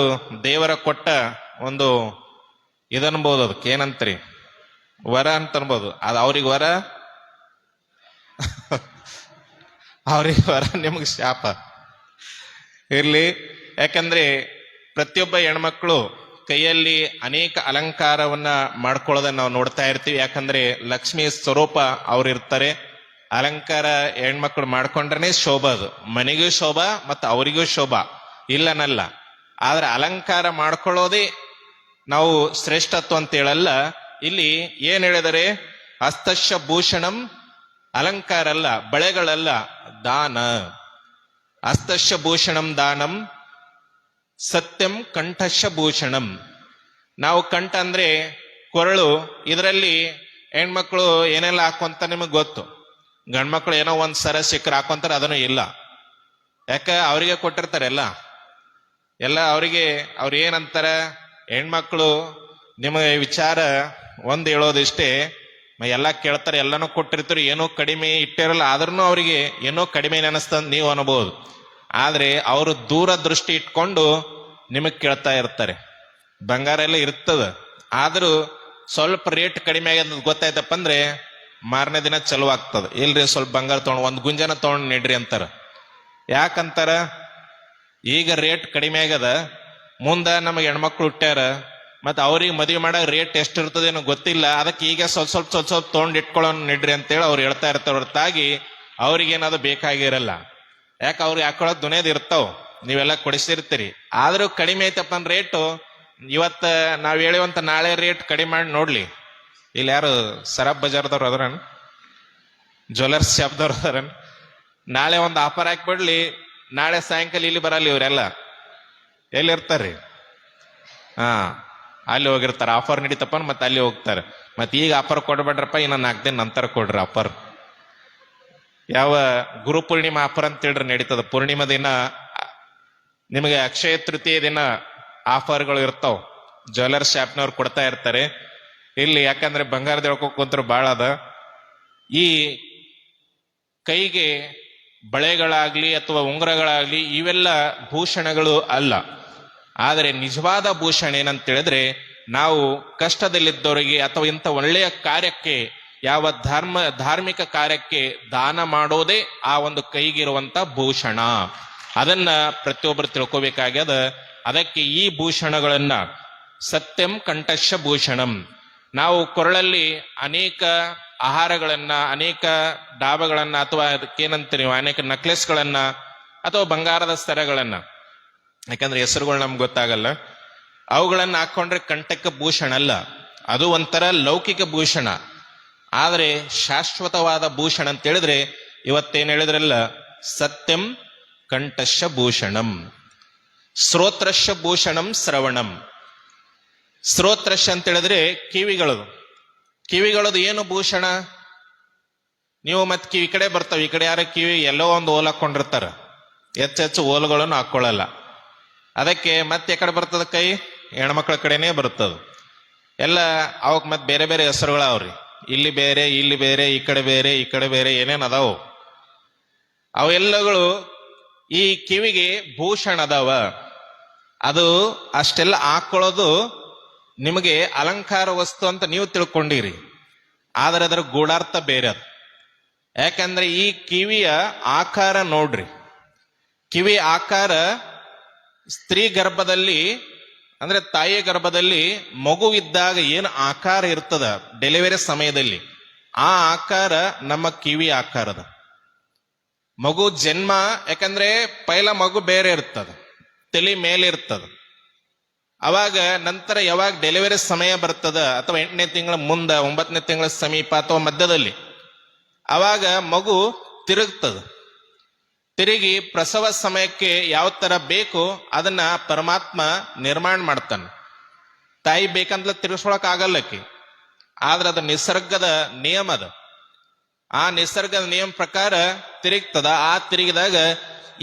ದೇವರ ಕೊಟ್ಟ ಒಂದು ಇದನ್ಬೋದು, ಅದಕ್ಕೆ ಏನಂತ್ರಿ, ವರ ಅಂತ ಅನ್ಬೋದು. ಅದು ಅವ್ರಿಗೆ ವರ, ಅವ್ರಿಗೆ ವರ, ನಿಮ್ಗೆ ಶಾಪ. ಇರ್ಲಿ. ಯಾಕಂದ್ರೆ ಪ್ರತಿಯೊಬ್ಬ ಹೆಣ್ಮಕ್ಳು ಕೈಯಲ್ಲಿ ಅನೇಕ ಅಲಂಕಾರವನ್ನ ಮಾಡ್ಕೊಳ್ಳೋದನ್ನ ನಾವು ನೋಡ್ತಾ ಇರ್ತೀವಿ. ಯಾಕಂದ್ರೆ ಲಕ್ಷ್ಮಿ ಸ್ವರೂಪ ಅವ್ರು ಇರ್ತಾರೆ. ಅಲಂಕಾರ ಹೆಣ್ಮಕ್ಳು ಮಾಡ್ಕೊಂಡ್ರೆ ಶೋಭಾ, ಅದು ಮನೆಗೂ ಶೋಭಾ ಮತ್ತು ಅವರಿಗೂ ಶೋಭಾ ಇಲ್ಲನಲ್ಲ. ಆದ್ರೆ ಅಲಂಕಾರ ಮಾಡ್ಕೊಳ್ಳೋದೇ ನಾವು ಶ್ರೇಷ್ಠತ್ವ ಅಂತ ಹೇಳಲ್ಲ. ಇಲ್ಲಿ ಏನ್ ಹೇಳಿದರೆ, ಹಸ್ತಶ ಭೂಷಣಂ, ಅಲಂಕಾರ ಅಲ್ಲ, ಬಳೆಗಳಲ್ಲ, ದಾನ. ಹಸ್ತಶ ಭೂಷಣಂ ದಾನಂ, ಸತ್ಯಂ ಕಂಠಶ ಭೂಷಣಂ. ನಾವು ಕಂಠ ಅಂದ್ರೆ ಕೊರಳು, ಇದರಲ್ಲಿ ಹೆಣ್ಮಕ್ಳು ಏನೆಲ್ಲ ಹಾಕೊಂತ ನಿಮಗೆ ಗೊತ್ತು. ಗಂಡ್ಮಕ್ಳು ಏನೋ ಒಂದ್ ಸರ ಸಿಕ್ಕರ್ ಹಾಕೊಂತಾರೆ, ಅದನ್ನು ಇಲ್ಲ. ಯಾಕ ಅವ್ರಿಗೆ ಕೊಟ್ಟಿರ್ತಾರೆ ಎಲ್ಲ ಅವ್ರಿಗೆ. ಅವ್ರು ಏನಂತಾರ, ಹೆಣ್ಮಕ್ಳು ನಿಮಗೆ ವಿಚಾರ ಒಂದ್ ಹೇಳೋದಿಷ್ಟೇ, ಎಲ್ಲ ಕೇಳ್ತಾರೆ, ಎಲ್ಲಾನು ಕೊಟ್ಟಿರ್ತಾರೆ, ಏನೋ ಕಡಿಮೆ ಇಟ್ಟಿರಲ್ಲ. ಆದ್ರೂ ಅವ್ರಿಗೆ ಏನೋ ಕಡಿಮೆ ಅನಿಸ್ತಂದ್ ನೀವು ಅನ್ಬೋದು. ಆದ್ರೆ ಅವರು ದೂರದೃಷ್ಟಿ ಇಟ್ಕೊಂಡು ನಿಮಗ್ ಕೇಳ್ತಾ ಇರ್ತಾರೆ. ಬಂಗಾರ ಎಲ್ಲ ಇರ್ತದ, ಆದ್ರೂ ಸ್ವಲ್ಪ ರೇಟ್ ಕಡಿಮೆ ಆಗ್ಯದ ಗೊತ್ತಾಯ್ತಪ್ಪ ಅಂದ್ರೆ ಮಾರನೇ ದಿನ ಚಲೋ ಆಗ್ತದ. ಇಲ್ರಿ ಸ್ವಲ್ಪ ಬಂಗಾರ ತಗೊಂಡು ಒಂದ್ ಗುಂಜನ ತಗೊಂಡ್ ನೀಡ್ರಿ ಅಂತಾರ. ಯಾಕಂತಾರ, ಈಗ ರೇಟ್ ಕಡಿಮೆ ಆಗ್ಯದ, ಮುಂದ ನಮಗೆ ಹೆಣ್ಮಕ್ಳು ಹುಟ್ಟ್ಯಾರ, ಮತ್ ಅವ್ರಿಗೆ ಮದುವೆ ಮಾಡೋ ರೇಟ್ ಎಷ್ಟಿರ್ತದೇನೋ ಗೊತ್ತಿಲ್ಲ, ಅದಕ್ಕೆ ಈಗ ಸ್ವಲ್ಪ ತಗೊಂಡ್ ಇಟ್ಕೊಳ್ಳೋ ನೀಡ್ರಿ ಅಂತೇಳಿ ಅವ್ರು ಹೇಳ್ತಾ ಇರ್ತಾರ. ಹೊರತಾಗಿ ಅವ್ರಿಗೇನದು ಬೇಕಾಗಿರಲ್ಲ. ಯಾಕೆ ಅವ್ರಿಗೆ ಹಾಕೊಳ್ಳೋದು ದುನಿಯದ್ ಇರ್ತಾವ, ನೀವೆಲ್ಲ ಕೊಡಿಸಿರ್ತೀರಿ. ಆದ್ರೂ ಕಡಿಮೆ ಐತಪ್ಪ ಅಂದ್ ರೇಟು, ಇವತ್ತ ನಾವ್ ಹೇಳಿವಂತ ನಾಳೆ ರೇಟ್ ಕಡಿಮೆ ಮಾಡಿ ನೋಡ್ಲಿ. ಇಲ್ಲಿ ಯಾರು ಸರಾಬ್ ಬಜಾರ್ದವ್ರು ಅದ್ರನ್, ಜ್ಯುವೆಲರ್ಸ್ ಶಾಪ್ದವ್ರು ಅದ್ರನ್, ನಾಳೆ ಒಂದು ಆಫರ್ ಹಾಕ್ಬಿಡ್ಲಿ, ನಾಳೆ ಸಾಯಂಕಾಲ ಇಲ್ಲಿ ಬರಲ್ಲ ಇವರೆಲ್ಲ. ಎಲ್ಲಿರ್ತಾರ್ರಿ? ಅಲ್ಲಿ ಹೋಗಿರ್ತಾರ. ಆಫರ್ ನಡೀತಪ್ಪ ಮತ್ತೆ ಅಲ್ಲಿ ಹೋಗ್ತಾರೆ. ಮತ್ತೆ ಈಗ ಆಫರ್ ಕೊಡ್ಬೇಡ್ರಪ್ಪ, ಇನ್ನ 4 ದಿನ ನಂತರ ಕೊಡ್ರಿ ಆಫರ್. ಯಾವ ಗುರು ಪೂರ್ಣಿಮಾ ಆಫರ್ ಅಂತ ಹೇಳ್ರಿ ನಡೀತದ. ಪೂರ್ಣಿಮಾ ದಿನ ನಿಮಗೆ ಅಕ್ಷಯ ತೃತೀಯ ದಿನ ಆಫರ್ಗಳು ಇರ್ತಾವ, ಜ್ಯುವೆಲರ್ಸ್ ಶಾಪ್ನವ್ರು ಕೊಡ್ತಾ ಇರ್ತಾರೆ. ಇಲ್ಲಿ ಯಾಕಂದ್ರೆ ಬಂಗಾರದ ಹೇಳ್ಕೋಕ್ ಕುಂತ್ರು ಬಾಳ ಅದ. ಈ ಕೈಗೆ ಬಳೆಗಳಾಗ್ಲಿ ಅಥವಾ ಉಂಗುರಗಳಾಗ್ಲಿ ಇವೆಲ್ಲ ಭೂಷಣಗಳು ಅಲ್ಲ. ಆದರೆ ನಿಜವಾದ ಭೂಷಣ ಏನಂತ ಹೇಳಿದ್ರೆ, ನಾವು ಕಷ್ಟದಲ್ಲಿದ್ದವರಿಗೆ ಅಥವಾ ಇಂಥ ಒಳ್ಳೆಯ ಕಾರ್ಯಕ್ಕೆ, ಯಾವ ಧಾರ್ಮಿಕ ಕಾರ್ಯಕ್ಕೆ ದಾನ ಮಾಡೋದೇ ಆ ಒಂದು ಕೈಗಿರುವಂತ ಭೂಷಣ. ಅದನ್ನ ಪ್ರತಿಯೊಬ್ಬರು ತಿಳ್ಕೋಬೇಕಾಗ್ಯದ. ಅದಕ್ಕೆ ಈ ಭೂಷಣಗಳನ್ನ ಸತ್ಯಂ ಕಂಠಶ ಭೂಷಣಂ. ನಾವು ಕೊರಳಲ್ಲಿ ಅನೇಕ ಆಹಾರಗಳನ್ನ, ಅನೇಕ ಡಾಬಗಳನ್ನ, ಅಥವಾ ಅದಕ್ಕೇನಂತೀವಿ ಅನೇಕ ನಕ್ಲೆಸ್ಗಳನ್ನ ಅಥವಾ ಬಂಗಾರದ ಸ್ತರಗಳನ್ನ, ಯಾಕಂದ್ರೆ ಹೆಸರುಗಳು ನಮ್ಗೆ ಗೊತ್ತಾಗಲ್ಲ, ಅವುಗಳನ್ನ ಹಾಕೊಂಡ್ರೆ ಕಂಠಕ್ಕೆ ಭೂಷಣ ಅಲ್ಲ, ಅದು ಒಂಥರ ಲೌಕಿಕ ಭೂಷಣ. ಆದ್ರೆ ಶಾಶ್ವತವಾದ ಭೂಷಣ ಅಂತ ಹೇಳಿದ್ರೆ ಇವತ್ತೇನ್ ಹೇಳಿದ್ರಲ್ಲ, ಸತ್ಯಂ ಕಂಠಶ ಭೂಷಣಂ. ಶ್ರೋತ್ರಶ ಭೂಷಣಂ ಶ್ರವಣಂ. ಶ್ರೋತ್ರಶ ಅಂತ ಹೇಳಿದ್ರೆ ಕಿವಿಗಳದು ಏನು ಭೂಷಣ? ನೀವು ಮತ್ ಕಿವಿ ಕಡೆ ಬರ್ತಾವ, ಈ ಕಡೆ ಯಾರ ಕಿವಿ ಎಲ್ಲೋ ಒಂದು ಓಲ್ ಹಾಕೊಂಡಿರ್ತಾರ, ಹೆಚ್ಚೆಚ್ಚು ಓಲ್ಗಳನ್ನು ಹಾಕೊಳ್ಳಲ್ಲ. ಅದಕ್ಕೆ ಮತ್ತೆ ಕಡೆ ಬರ್ತದ ಕೈ, ಹೆಣ್ಮಕ್ಳ ಕಡೆನೇ ಬರ್ತದ. ಎಲ್ಲ ಅವಕ್ ಮತ್ ಬೇರೆ ಬೇರೆ ಹೆಸರುಗಳ ಅವ್ರಿ, ಇಲ್ಲಿ ಬೇರೆ, ಇಲ್ಲಿ ಬೇರೆ, ಈ ಕಡೆ ಬೇರೆ, ಈ ಕಡೆ ಬೇರೆ, ಏನೇನ್ ಅದಾವು. ಅವೆಲ್ಲಗಳು ಈ ಕಿವಿಗೆ ಭೂಷಣ ಅದಾವ. ಅದು ಅಷ್ಟೆಲ್ಲ ಹಾಕೊಳ್ಳೋದು ನಿಮಗೆ ಅಲಂಕಾರ ವಸ್ತು ಅಂತ ನೀವು ತಿಳ್ಕೊಂಡಿರಿ. ಆದ್ರೆ ಅದರ ಗೂಢಾರ್ಥ ಬೇರೆ ಅದು. ಯಾಕಂದ್ರೆ ಈ ಕಿವಿಯ ಆಕಾರ ನೋಡ್ರಿ, ಕಿವಿ ಆಕಾರ ಸ್ತ್ರೀ ಗರ್ಭದಲ್ಲಿ ಅಂದ್ರೆ ತಾಯಿಯ ಗರ್ಭದಲ್ಲಿ ಮಗುವಿದ್ದಾಗ ಏನು ಆಕಾರ ಇರ್ತದ ಡೆಲಿವರಿ ಸಮಯದಲ್ಲಿ, ಆ ಆಕಾರ ನಮ್ಮ ಕಿವಿ ಆಕಾರದ. ಮಗು ಜನ್ಮ, ಯಾಕಂದ್ರೆ ಪೈಲ ಮಗು ಬೇರೆ ಇರ್ತದ, ತಲೆ ಮೇಲೆ ಇರ್ತದ. ಅವಾಗ ನಂತರ ಯಾವಾಗ ಡೆಲಿವರಿ ಸಮಯ ಬರ್ತದ, ಅಥವಾ 8ನೇ ತಿಂಗಳ ಮುಂದ 9ನೇ ತಿಂಗಳ ಸಮೀಪ ಅಥವಾ ಮಧ್ಯದಲ್ಲಿ, ಅವಾಗ ಮಗು ತಿರುಗ್ತದ. ತಿರುಗಿ ಪ್ರಸವ ಸಮಯಕ್ಕೆ ಯಾವ ತರ ಬೇಕು ಅದನ್ನ ಪರಮಾತ್ಮ ನಿರ್ಮಾಣ ಮಾಡ್ತಾನೆ. ತಾಯಿ ಬೇಕಂತ ತಿರುಗಿಸ್ಕೊಳಕ್ ಆಗಲ್ಲಕ್ಕೆ, ಆದ್ರೆ ಅದು ನಿಸರ್ಗದ ನಿಯಮ ಅದ. ಆ ನಿಸರ್ಗದ ನಿಯಮ ಪ್ರಕಾರ ತಿರುಗ್ತದ. ಆ ತಿರುಗಿದಾಗ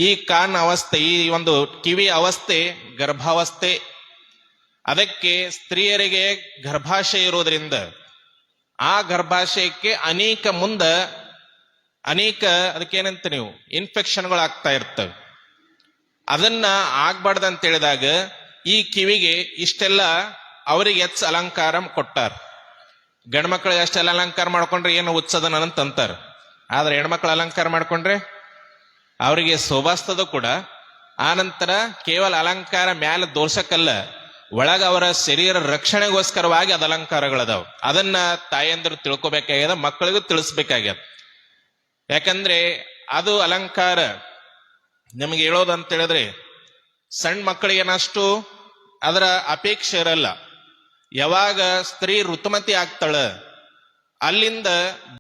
ಈ ಕಾನ್ ಅವಸ್ಥೆ, ಈ ಒಂದು ಕಿವಿ ಅವಸ್ಥೆ ಗರ್ಭಾವಸ್ಥೆ. ಅದಕ್ಕೆ ಸ್ತ್ರೀಯರಿಗೆ ಗರ್ಭಾಶಯ ಇರೋದ್ರಿಂದ ಆ ಗರ್ಭಾಶಯಕ್ಕೆ ಅನೇಕ ಅದಕ್ಕೇನಂತ ನೀವು ಇನ್ಫೆಕ್ಷನ್ಗಳು ಆಗ್ತಾ ಇರ್ತವೆ. ಅದನ್ನ ಆಗ್ಬಾರ್ದು ಅಂತ ಹೇಳಿದಾಗ ಈ ಕಿವಿಗೆ ಇಷ್ಟೆಲ್ಲ ಅವರಿಗೆ ಹೆಚ್ಚು ಅಲಂಕಾರ ಕೊಟ್ಟಾರ. ಗಂಡ್ಮಕ್ಳಿಗೆ ಅಷ್ಟೆಲ್ಲ ಅಲಂಕಾರ ಮಾಡ್ಕೊಂಡ್ರೆ ಏನು ಉತ್ಸದನ ಅಂತ ಅಂತಾರ. ಆದ್ರೆ ಹೆಣ್ಮಕ್ಳು ಅಲಂಕಾರ ಮಾಡ್ಕೊಂಡ್ರೆ ಅವರಿಗೆ ಶೋಭಾಸ್ತದ ಕೂಡ. ಆ ನಂತರ ಕೇವಲ ಅಲಂಕಾರ ಮ್ಯಾಲ ದೋರ್ಸಕ್ಕಲ್ಲ, ಒಳಗ ಅವರ ಶರೀರ ರಕ್ಷಣೆಗೋಸ್ಕರವಾಗಿ ಅದ ಅಲಂಕಾರಗಳದಾವ. ಅದನ್ನ ತಾಯಂದ್ರು ತಿಳ್ಕೊಬೇಕಾಗ್ಯದ, ಮಕ್ಕಳಿಗೂ ತಿಳಿಸ್ಬೇಕಾಗ್ಯದ. ಯಾಕಂದ್ರೆ ಅದು ಅಲಂಕಾರ ನಿಮಗೆ ಹೇಳೋದಂತ ಹೇಳಿದ್ರೆ ಸಣ್ಣ ಮಕ್ಕಳಿಗೇನಷ್ಟು ಅದರ ಅಪೇಕ್ಷೆ ಇರಲ್ಲ. ಯಾವಾಗ ಸ್ತ್ರೀ ಋತುಮತಿ ಆಗ್ತಾಳ ಅಲ್ಲಿಂದ